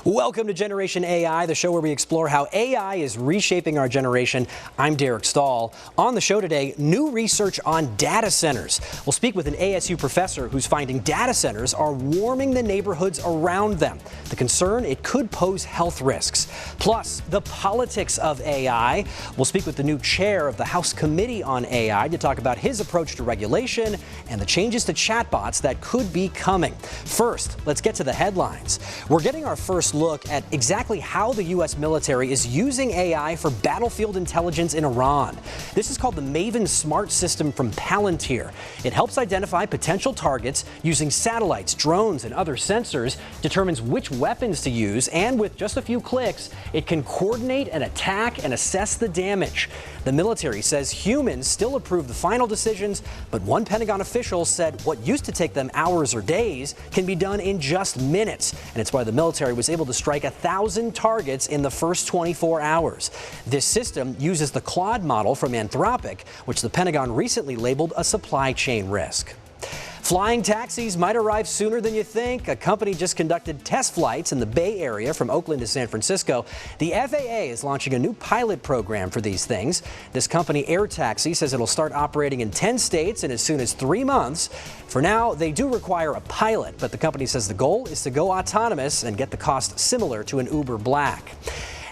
Welcome to Generation AI, the show where we explore how AI is reshaping our generation. I'm Derek Staahl. On the show today, new research on data centers. We'll speak with an ASU professor who's finding data centers are warming the neighborhoods around them. The concern, it could pose health risks. Plus, the politics of AI. We'll speak with the new chair of the House Committee on AI to talk about his approach to regulation and the changes to chatbots that could be coming. First, let's get to the headlines. We're getting our first look at exactly how the U.S. military is using AI for battlefield intelligence in Iran. This is called the Maven Smart System from Palantir. It helps identify potential targets using satellites, drones, and other sensors, determines which weapons to use, and with just a few clicks, it can coordinate an attack and assess the damage. The military says humans still approve the final decisions, but one Pentagon official said what used to take them hours or days can be done in just minutes, and it's why the military was able to strike 1,000 targets in the first 24 hours. This system uses the Claude model from Anthropic, which the Pentagon recently labeled a supply chain risk. Flying taxis might arrive sooner than you think. A company just conducted test flights in the Bay Area from Oakland to San Francisco. The FAA is launching a new pilot program for these things. This company, Air Taxi, says it'll start operating in 10 states in as soon as 3 months. For now, they do require a pilot, but the company says the goal is to go autonomous and get the cost similar to an Uber Black.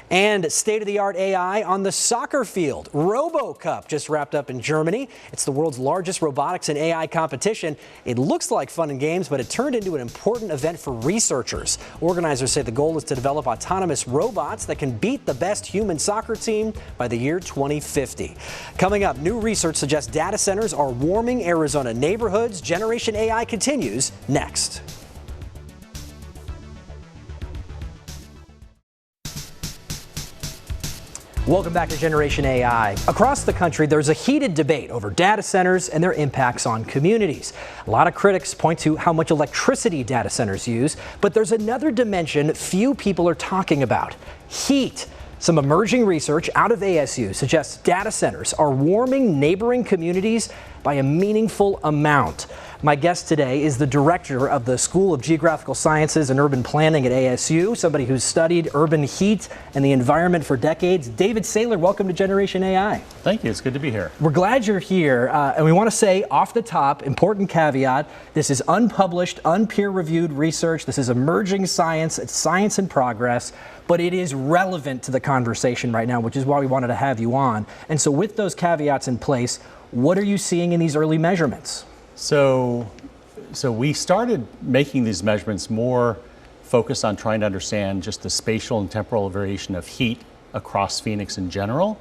And state-of-the-art AI on the soccer field. RoboCup just wrapped up in Germany. It's the world's largest robotics and AI competition. It looks like fun and games, but it turned into an important event for researchers. Organizers say the goal is to develop autonomous robots that can beat the best human soccer team by the year 2050. Coming up, new research suggests data centers are warming Arizona neighborhoods. Generation AI continues next. Welcome back to Generation AI. Across the country, there's a heated debate over data centers and their impacts on communities. A lot of critics point to how much electricity data centers use, but there's another dimension few people are talking about: heat. Some emerging research out of ASU suggests data centers are warming neighboring communities by a meaningful amount. My guest today is the director of the School of Geographical Sciences and Urban Planning at ASU, somebody who's studied urban heat and the environment for decades. David Saylor, welcome to Generation AI. Thank you. It's good to be here. We're glad you're here. And we want to say off the top, important caveat, this is unpublished, unpeer-reviewed research. This is emerging science. It's science in progress. But it is relevant to the conversation right now, which is why we wanted to have you on. And so with those caveats in place, what are you seeing in these early measurements? So we started making these measurements more focused on trying to understand just the spatial and temporal variation of heat across Phoenix in general,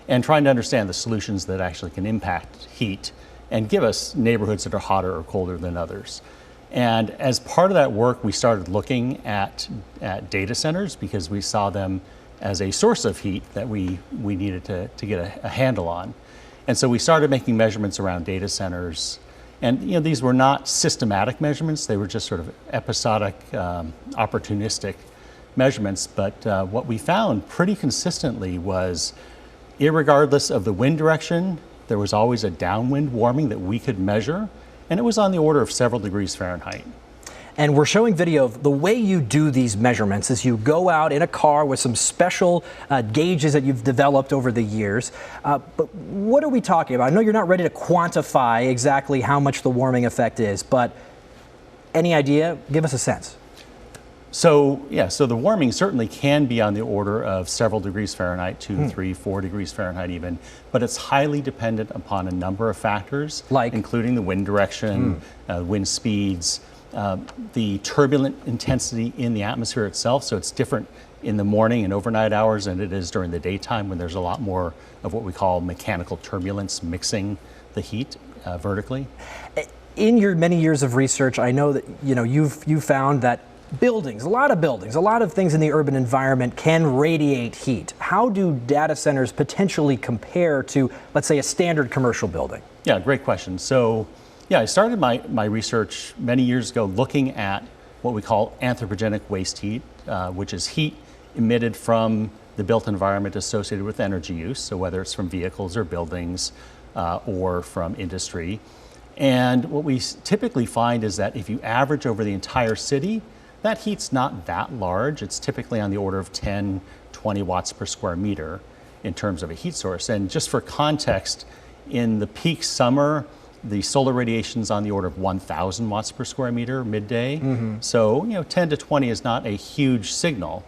and trying to understand the solutions that actually can impact heat and give us neighborhoods that are hotter or colder than others. And as part of that work, we started looking at data centers because we saw them as a source of heat that we needed to get a handle on. And so we started making measurements around data centers. And these were not systematic measurements. They were just sort of episodic, opportunistic measurements. But what we found pretty consistently was, irregardless of the wind direction, there was always a downwind warming that we could measure. And it was on the order of several degrees Fahrenheit. And we're showing video of the way you do these measurements is you go out in a car with some special gauges that you've developed over the years. But what are we talking about? I know you're not ready to quantify exactly how much the warming effect is, but any idea? Give us a sense. So the warming certainly can be on the order of several degrees Fahrenheit, 2, 3, 4 degrees Fahrenheit even, but it's highly dependent upon a number of factors, including the wind direction, wind speeds, the turbulent intensity in the atmosphere itself. So it's different in the morning and overnight hours than it is during the daytime, when there's a lot more of what we call mechanical turbulence mixing the heat vertically. In your many years of research, I know that you've found that buildings, a lot of things in the urban environment can radiate heat. How do data centers potentially compare to, let's say, a standard commercial building? Yeah, great question. So I started my research many years ago looking at what we call anthropogenic waste heat, which is heat emitted from the built environment associated with energy use, so whether it's from vehicles or buildings or from industry. And what we typically find is that if you average over the entire city, that heat's not that large. It's typically on the order of 10, 20 watts per square meter in terms of a heat source. And just for context, in the peak summer, the solar radiation is on the order of 1,000 watts per square meter midday. So, 10 to 20 is not a huge signal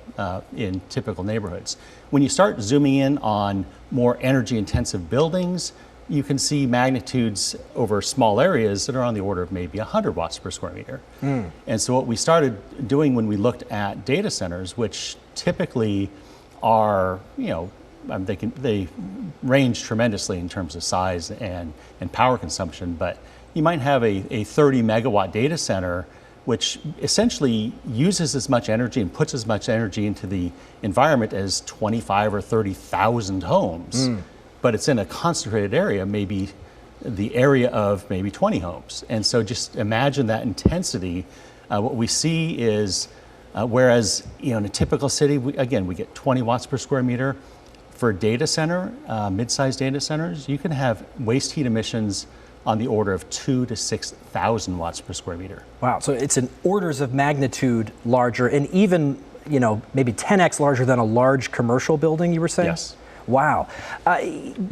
in typical neighborhoods. When you start zooming in on more energy intensive buildings, you can see magnitudes over small areas that are on the order of maybe 100 watts per square meter. And so what we started doing when we looked at data centers, which typically are, they range tremendously in terms of size and power consumption, but you might have a 30 megawatt data center which essentially uses as much energy and puts as much energy into the environment as 25 or 30,000 homes. But it's in a concentrated area, maybe the area of maybe 20 homes. And so just imagine that intensity. What we see is, whereas in a typical city, we get 20 watts per square meter. For a data center, mid-sized data centers, you can have waste heat emissions on the order of 2,000 to 6,000 watts per square meter. Wow, so it's an orders of magnitude larger, and even maybe 10x larger than a large commercial building, you were saying? Yes. Wow.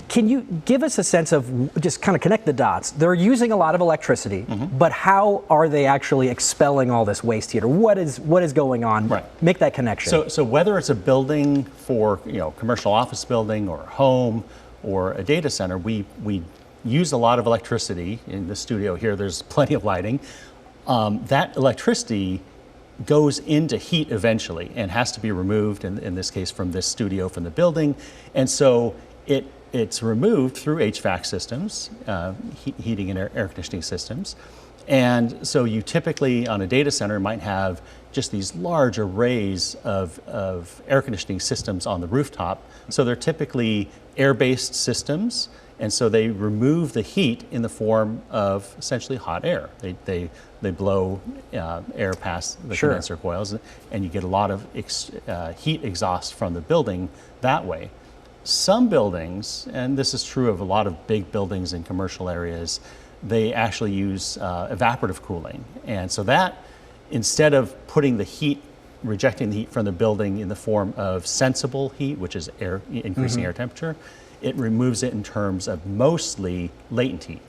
Can you give us a sense of, just kind of connect the dots? They're using a lot of electricity, but how are they actually expelling all this waste heat, or what is going on? Right. Make that connection. So whether it's a building for commercial office building or a home or a data center, we use a lot of electricity. In the studio here, there's plenty of lighting. That electricity goes into heat eventually and has to be removed, in this case from this studio, from the building. And so it's removed through HVAC systems, heating and air conditioning systems. And so you typically on a data center might have just these large arrays of air conditioning systems on the rooftop. So they're typically air-based systems. And so they remove the heat in the form of essentially hot air. They blow air past the condenser coils, and you get a lot of heat exhaust from the building that way. Some buildings, and this is true of a lot of big buildings in commercial areas, they actually use evaporative cooling. And so that, instead of putting the heat, rejecting the heat from the building in the form of sensible heat, which is increasing air temperature, it removes it in terms of mostly latent heat,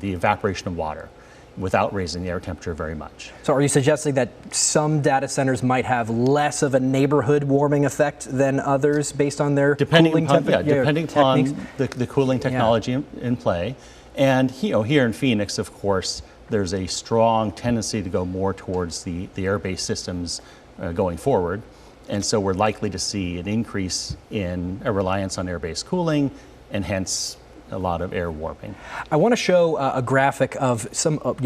the evaporation of water, without raising the air temperature very much. So are you suggesting that some data centers might have less of a neighborhood warming effect than others based on their cooling techniques? Depending upon the cooling technology in play. And here in Phoenix, of course, there's a strong tendency to go more towards the air-based systems going forward. And so we're likely to see an increase in a reliance on air-based cooling, and hence a lot of air warping. I want to show a graphic of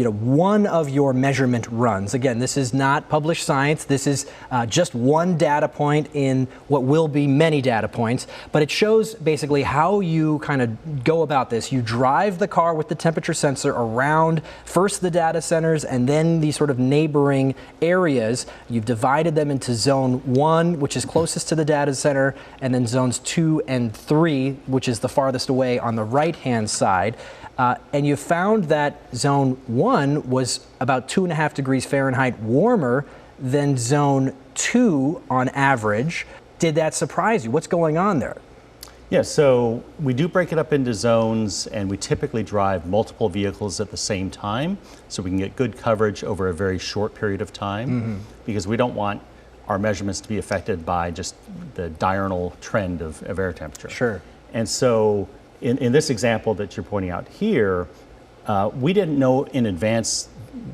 one of your measurement runs. Again, this is not published science. This is just one data point in what will be many data points, but it shows basically how you kind of go about this. You drive the car with the temperature sensor around first the data centers and then these sort of neighboring areas. You've divided them into zone 1, which is closest to the data center, and then zones 2 and 3, which is the farthest away on the right-hand side, and you found that zone 1 was about 2.5 degrees Fahrenheit warmer than zone 2 on average. Did that surprise you? What's going on there? Yeah, so we do break it up into zones, and we typically drive multiple vehicles at the same time, so we can get good coverage over a very short period of time, because we don't want our measurements to be affected by just the diurnal trend of air temperature. Sure. And so in this example that you're pointing out here, we didn't know in advance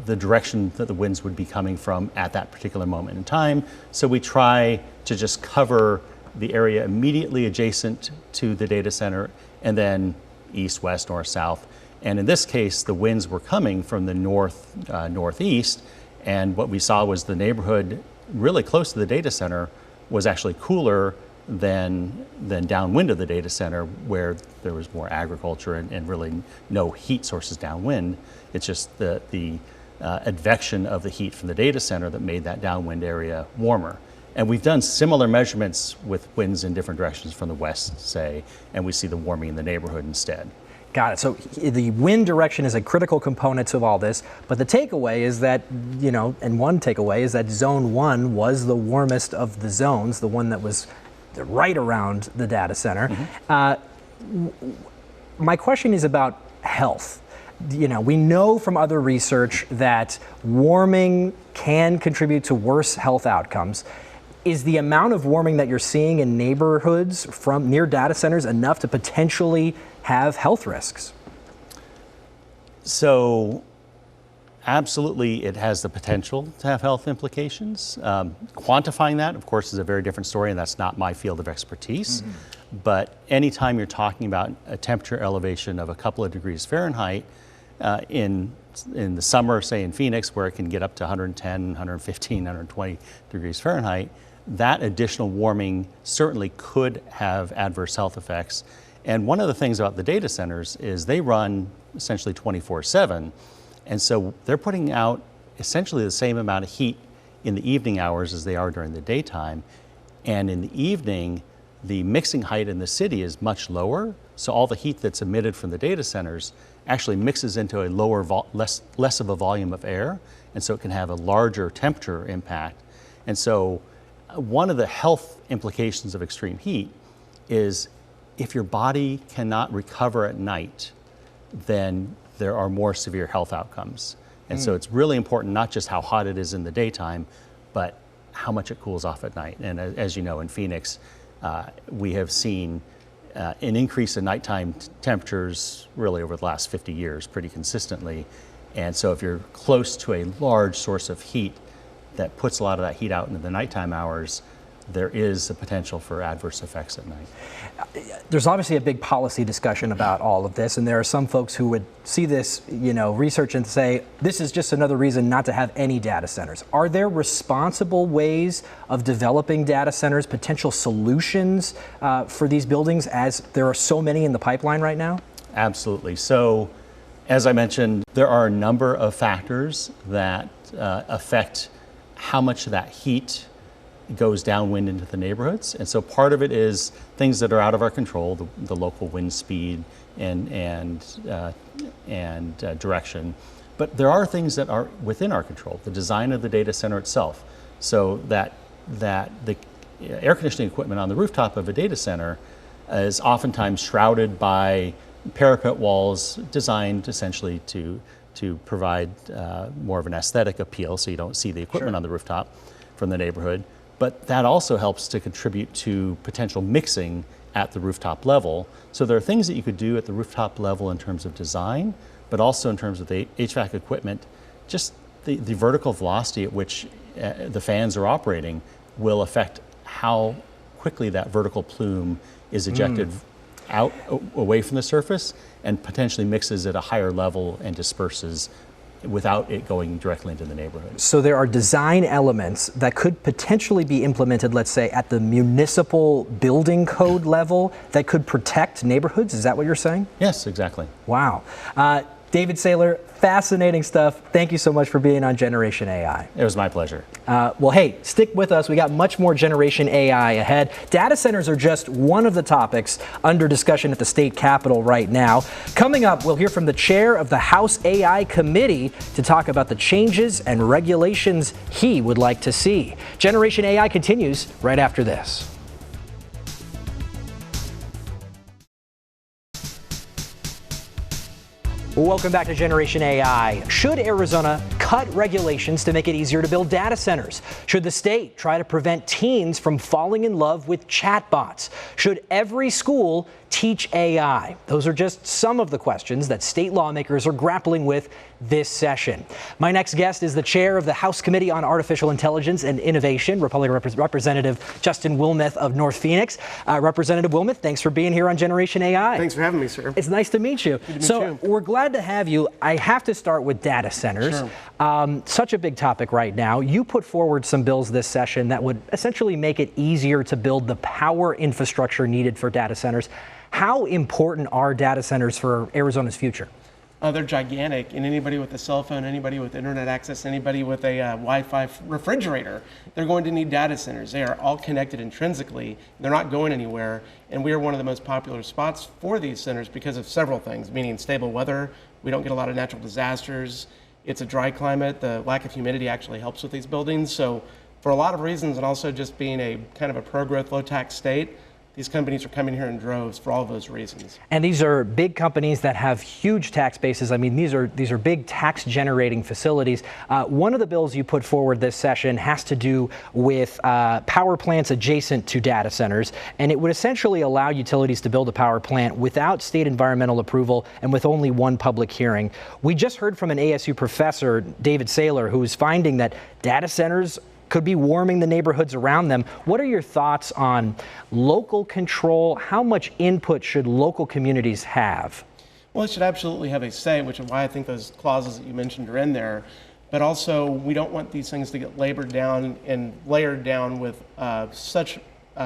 the direction that the winds would be coming from at that particular moment in time. So we try to just cover the area immediately adjacent to the data center, and then east, west, north, south. And in this case, the winds were coming from the northeast, and what we saw was the neighborhood really close to the data center was actually cooler than downwind of the data center, where there was more agriculture and really no heat sources downwind. It's just the advection of the heat from the data center that made that downwind area warmer. And we've done similar measurements with winds in different directions from the west, say, and we see the warming in the neighborhood instead. Got it. So the wind direction is a critical component of all this, but the takeaway is that, and one takeaway is that zone 1 was the warmest of the zones, the one that was right around the data center. My question is about health. We know from other research that warming can contribute to worse health outcomes. Is the amount of warming that you're seeing in neighborhoods from near data centers enough to potentially have health risks? So absolutely, it has the potential to have health implications. Quantifying that, of course, is a very different story, and that's not my field of expertise. But anytime you're talking about a temperature elevation of a couple of degrees Fahrenheit in the summer, say in Phoenix, where it can get up to 110, 115, 120 degrees Fahrenheit, that additional warming certainly could have adverse health effects. And one of the things about the data centers is they run essentially 24/7. And so they're putting out essentially the same amount of heat in the evening hours as they are during the daytime. And in the evening, the mixing height in the city is much lower. So all the heat that's emitted from the data centers actually mixes into a lower, less of a volume of air. And so it can have a larger temperature impact. And so one of the health implications of extreme heat is if your body cannot recover at night, then there are more severe health outcomes. And so it's really important not just how hot it is in the daytime, but how much it cools off at night. And as you know, in Phoenix, we have seen an increase in nighttime temperatures really over the last 50 years pretty consistently. And so if you're close to a large source of heat that puts a lot of that heat out into the nighttime hours, there is a potential for adverse effects at night. There's obviously a big policy discussion about all of this, and there are some folks who would see this, research and say, this is just another reason not to have any data centers. Are there responsible ways of developing data centers, potential solutions for these buildings, as there are so many in the pipeline right now? Absolutely. So, as I mentioned, there are a number of factors that affect how much of that heat goes downwind into the neighborhoods. And so part of it is things that are out of our control, the local wind speed and direction. But there are things that are within our control, the design of the data center itself. So that the air conditioning equipment on the rooftop of a data center is oftentimes shrouded by parapet walls designed essentially to provide more of an aesthetic appeal, so you don't see the equipment on the rooftop from the neighborhood. But that also helps to contribute to potential mixing at the rooftop level. So there are things that you could do at the rooftop level in terms of design, but also in terms of the HVAC equipment. Just the vertical velocity at which the fans are operating will affect how quickly that vertical plume is ejected out away from the surface and potentially mixes at a higher level and disperses without it going directly into the neighborhood. So there are design elements that could potentially be implemented, let's say, at the municipal building code level that could protect neighborhoods? Is that what you're saying? Yes, exactly. Wow. David Saylor, fascinating stuff. Thank you so much for being on Generation AI. It was my pleasure. Well, hey, stick with us. We got much more Generation AI ahead. Data centers are just one of the topics under discussion at the state capitol right now. Coming up, we'll hear from the chair of the House AI Committee to talk about the changes and regulations he would like to see. Generation AI continues right after this. Welcome back to Generation AI. Should Arizona cut regulations to make it easier to build data centers? Should the state try to prevent teens from falling in love with chatbots? Should every school teach AI? Those are just some of the questions that state lawmakers are grappling with this session. My next guest is the chair of the House Committee on Artificial Intelligence and Innovation, Republican Representative Justin Wilmeth of North Phoenix. Representative Wilmeth, thanks for being here on Generation AI. Thanks for having me, sir. It's nice to meet you. We're glad to have you. I have to start with data centers. Sure. Such a big topic right now. You put forward some bills this session that would essentially make it easier to build the power infrastructure needed for data centers. How important are data centers for Arizona's future? They're gigantic, and anybody with a cell phone, anybody with internet access, anybody with a Wi-Fi refrigerator, they're going to need data centers. They are all connected intrinsically. They're not going anywhere, and we are one of the most popular spots for these centers because of several things, meaning stable weather. We don't get a lot of natural disasters. It's a dry climate. The lack of humidity actually helps with these buildings. So for a lot of reasons, and also just being a kind of a pro-growth, low-tax state, these companies are coming here in droves for all of those reasons. And these are big companies that have huge tax bases. I mean, these are big tax generating facilities. One of the bills you put forward this session has to do with power plants adjacent to data centers, and it would essentially allow utilities to build a power plant without state environmental approval and with only one public hearing. We just heard from an ASU professor, David Saylor, who is finding that data centers could be warming the neighborhoods around them. What are your thoughts on local control? How much input should local communities have? Well, it should absolutely have a say, which is why I think those clauses that you mentioned are in there. But also, we don't want these things to get labored down and layered down with such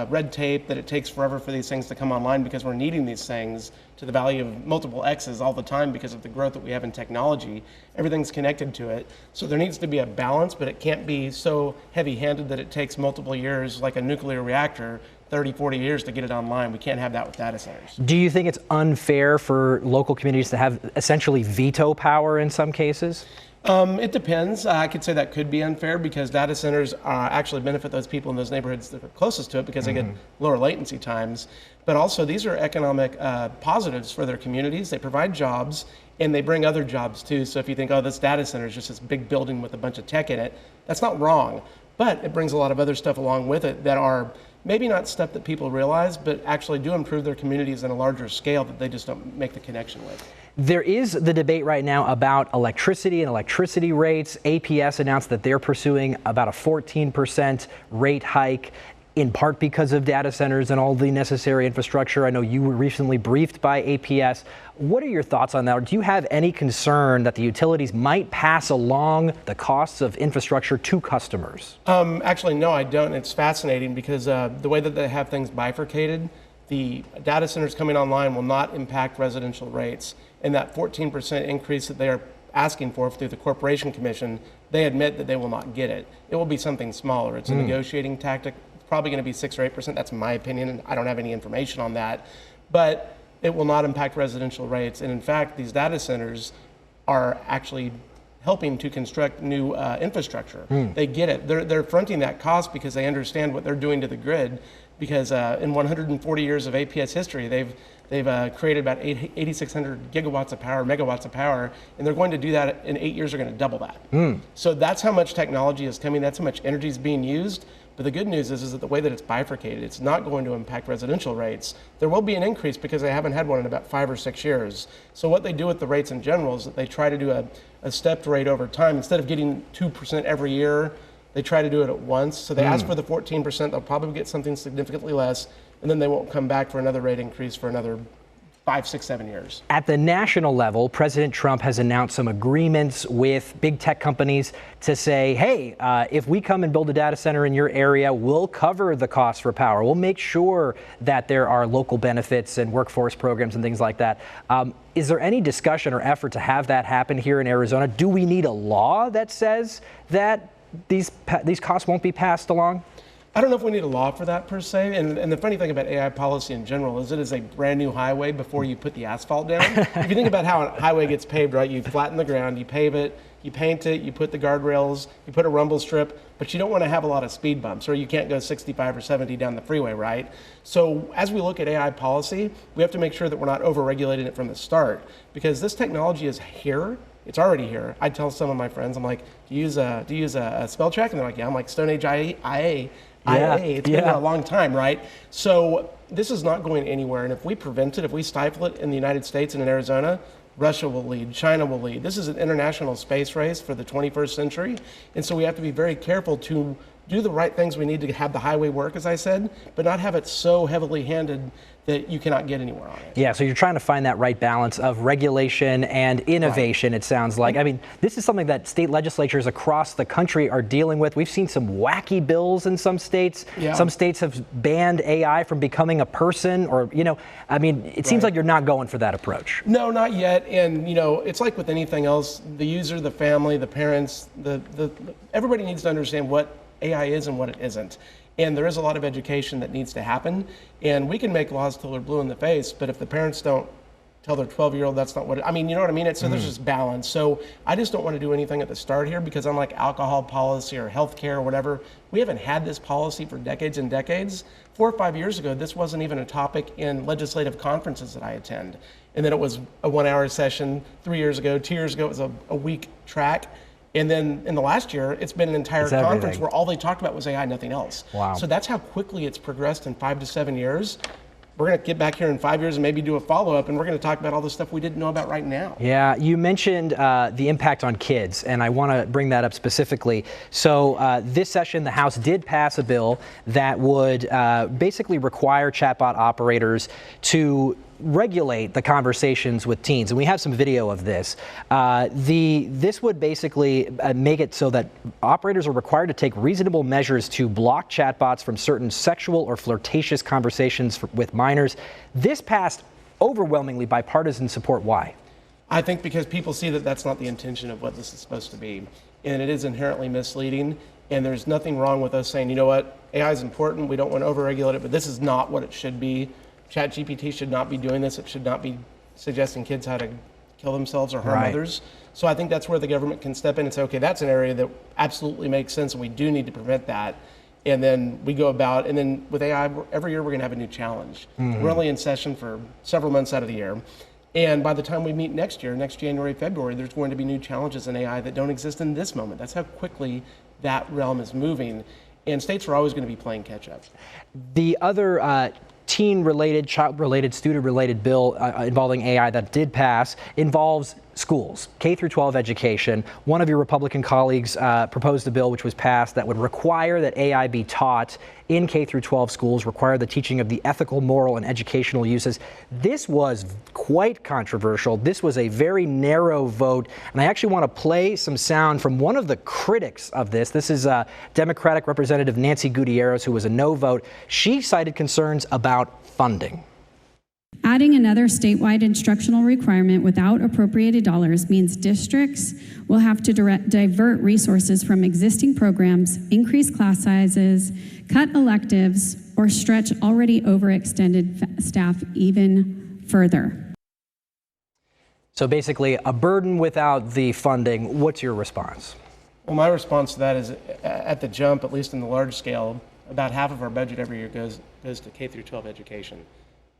red tape that it takes forever for these things to come online, because we're needing these things to the value of multiple X's all the time because of the growth that we have in technology. Everything's connected to it. So there needs to be a balance, but it can't be so heavy-handed that it takes multiple years, like a nuclear reactor, 30, 40 years to get it online. We can't have that with data centers. Do you think it's unfair for local communities to have essentially veto power in some cases? It depends. I could say that could be unfair because data centers actually benefit those people in those neighborhoods that are closest to it because they get lower latency times. But also, these are economic positives for their communities. They provide jobs, and they bring other jobs too. So if you think, oh, this data center is just this big building with a bunch of tech in it, that's not wrong. But it brings a lot of other stuff along with it that are maybe not stuff that people realize, but actually do improve their communities on a larger scale that they just don't make the connection with. There is the debate right now about electricity and electricity rates. APS announced that they're pursuing about a 14% rate hike, in part because of data centers and all the necessary infrastructure. I know you were recently briefed by APS. What are your thoughts on that? Or do you have any concern that the utilities might pass along the costs of infrastructure to customers? Actually, no, I don't. It's fascinating because the way that they have things bifurcated, the data centers coming online will not impact residential rates. And that 14% increase that they are asking for through the Corporation Commission, they admit that they will not get it. It will be something smaller. It's a negotiating tactic. It's probably going to be 6 or 8%. That's my opinion, and I don't have any information on that. But it will not impact residential rates. And in fact, these data centers are actually helping to construct new infrastructure. They get it. They're fronting that cost because they understand what they're doing to the grid. Because in 140 years of APS history, they've created about 8,600 gigawatts of power, megawatts of power, and they're going to do that in 8 years. They're going to double that. So that's how much technology is coming. That's how much energy is being used. But the good news is that the way that it's bifurcated, it's not going to impact residential rates. There will be an increase because they haven't had one in about 5 or 6 years. So what they do with the rates in general is that they try to do a stepped rate over time. Instead of getting 2% every year, they try to do it at once. So they ask for the 14%, they'll probably get something significantly less, and then they won't come back for another rate increase for another 5, 6, 7 years. At the national level, President Trump has announced some agreements with big tech companies to say, hey, if we come and build a data center in your area, we'll cover the cost for power. We'll make sure that there are local benefits and workforce programs and things like that. Is there any discussion or effort to have that happen here in Arizona? Do we need a law that says that these costs won't be passed along? I don't know if we need a law for that per se. And the funny thing about AI policy in general is it is a brand new highway before you put the asphalt down. If you think about how a highway gets paved, right? You flatten the ground, you pave it, you paint it, you put the guardrails, you put a rumble strip, but you don't want to have a lot of speed bumps or you can't go 65 or 70 down the freeway, right? So as we look at AI policy, we have to make sure that we're not over-regulating it from the start because this technology is here. It's already here. I tell some of my friends, I'm like, do you use a spell check? And they're like, yeah. I'm like, Stone Age IA. It's been there a long time, right? So this is not going anywhere. And if we prevent it, if we stifle it in the United States and in Arizona, Russia will lead, China will lead. This is an international space race for the 21st century. And so we have to be very careful to do the right things we need to have the highway work, as I said, but not have it so heavily handed that you cannot get anywhere on it. Yeah, so you're trying to find that right balance of regulation and innovation, it sounds like. I mean, this is something that state legislatures across the country are dealing with. We've seen some wacky bills in some states. Yeah. Some states have banned AI from becoming a person, or, I mean, it seems like you're not going for that approach. No, not yet. And, it's like with anything else, the user, the family, the parents, everybody needs to understand what AI is and what it isn't. And there is a lot of education that needs to happen. And we can make laws till they're blue in the face, but if the parents don't tell their 12-year-old that's not what it, I mean, you know what I mean? So there's just balance. So I just don't want to do anything at the start here, because unlike alcohol policy or healthcare or whatever, we haven't had this policy for decades and decades. 4 or 5 years ago, this wasn't even a topic in legislative conferences that I attend. And then it was a 1-hour session 3 years ago. 2 years ago, it was a week track. And then in the last year, it's been an entire conference where all they talked about was AI, nothing else. Wow. So that's how quickly it's progressed in 5 to 7 years. We're going to get back here in 5 years and maybe do a follow-up, and we're going to talk about all the stuff we didn't know about right now. Yeah, you mentioned the impact on kids, and I want to bring that up specifically. So this session, the House did pass a bill that would basically require chatbot operators to regulate the conversations with teens, and we have some video of this. This would basically make it so that operators are required to take reasonable measures to block chatbots from certain sexual or flirtatious conversations with minors. This passed overwhelmingly bipartisan support. Why? I think because people see that that's not the intention of what this is supposed to be, and it is inherently misleading. And there's nothing wrong with us saying, you know what, AI is important, we don't want to overregulate it, but this is not what it should be. ChatGPT should not be doing this. It should not be suggesting kids how to kill themselves or harm others. So I think that's where the government can step in and say, okay, that's an area that absolutely makes sense, and we do need to prevent that. And then we go about, and then with AI, every year we're going to have a new challenge. We're only in session for several months out of the year. And by the time we meet next year, next January, February, there's going to be new challenges in AI that don't exist in this moment. That's how quickly that realm is moving. And states are always going to be playing catch up. The other teen-related, child-related, student-related bill involving AI that did pass involves schools, K through 12 education. One of your Republican colleagues proposed a bill which was passed that would require that AI be taught in K through 12 schools, require the teaching of the ethical, moral, and educational uses. This was quite controversial. This was a very narrow vote, and I actually want to play some sound from one of the critics of this. This is Democratic Representative Nancy Gutierrez, who was a no vote. She cited concerns about funding. Adding another statewide instructional requirement without appropriated dollars means districts will have to divert resources from existing programs, increase class sizes, cut electives, or stretch already overextended staff even further. So basically, a burden without the funding. What's your response? Well, my response to that is, at the jump, at least in the large scale, about half of our budget every year goes to K through 12 education.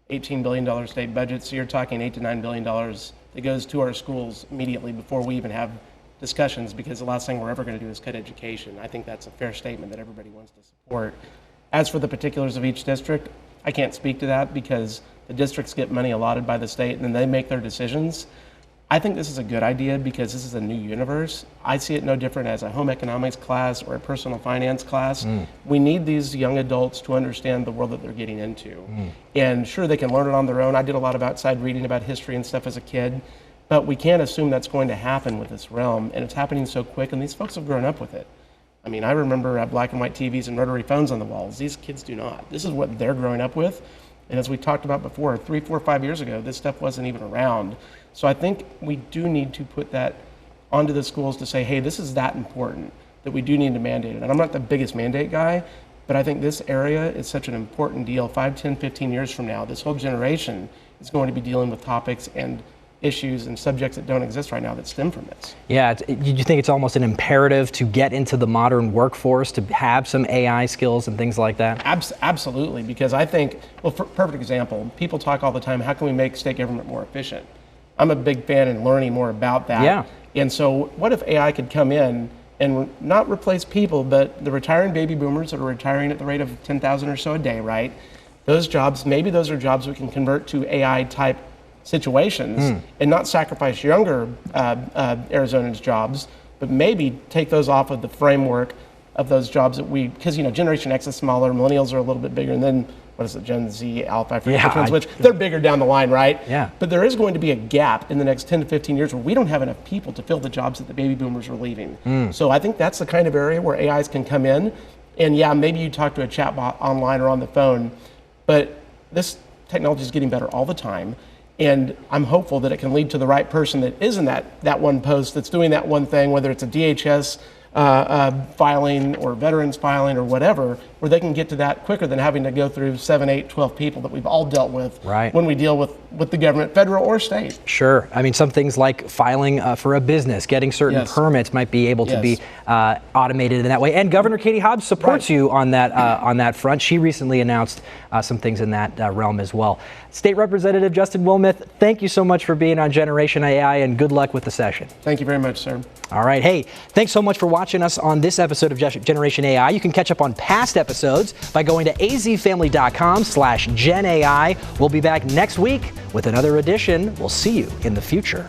$18 billion state budget, so you're talking $8 to $9 billion that goes to our schools immediately before we even have discussions, because the last thing we're ever going to do is cut education. I think that's a fair statement that everybody wants to support. As for the particulars of each district, I can't speak to that because the districts get money allotted by the state and then they make their decisions. I think this is a good idea because this is a new universe. I see it no different as a home economics class or a personal finance class. We need these young adults to understand the world that they're getting into. And sure, they can learn it on their own. I did a lot of outside reading about history and stuff as a kid, but we can't assume that's going to happen with this realm, and it's happening so quick, and these folks have grown up with it. I mean, I remember black and white TVs and rotary phones on the walls. These kids do not. This is what they're growing up with. And as we talked about before, 3, 4, 5 years ago, this stuff wasn't even around. So I think we do need to put that onto the schools to say, hey, this is that important, that we do need to mandate it. And I'm not the biggest mandate guy, but I think this area is such an important deal. 5, 10, 15 years from now, this whole generation is going to be dealing with topics and issues and subjects that don't exist right now that stem from this. Yeah, you think it's almost an imperative to get into the modern workforce, to have some AI skills and things like that? Absolutely, because I think, well, for perfect example, people talk all the time, how can we make state government more efficient? I'm a big fan in learning more about that. Yeah. And so what if AI could come in and not replace people, but the retiring baby boomers that are retiring at the rate of 10,000 or so a day, right? Those jobs, maybe those are jobs we can convert to AI type situations and not sacrifice younger Arizonans' jobs, but maybe take those off of the framework of those jobs that because Generation X is smaller, millennials are a little bit bigger, and then what is it, Gen Z, Alpha, I forget which ones which. They're bigger down the line, right? Yeah. But there is going to be a gap in the next 10 to 15 years where we don't have enough people to fill the jobs that the baby boomers are leaving. So I think that's the kind of area where AIs can come in. And yeah, maybe you talk to a chatbot online or on the phone, but this technology is getting better all the time. And I'm hopeful that it can lead to the right person that is in that one post that's doing that one thing, whether it's a DHS filing or veterans filing or whatever, where they can get to that quicker than having to go through 7, 8, 12 people that we've all dealt with when we deal with the government, federal or state. Sure. I mean, some things like filing for a business, getting certain permits might be able to be automated in that way. And Governor Katie Hobbs supports you on that front. She recently announced some things in that realm as well. State Representative Justin Wilmeth, thank you so much for being on Generation AI, and good luck with the session. Thank you very much, sir. All right. Hey, thanks so much for watching us on this episode of Generation AI. You can catch up on past episodes by going to azfamily.com/GenAI. We'll be back next week with another edition. We'll see you in the future.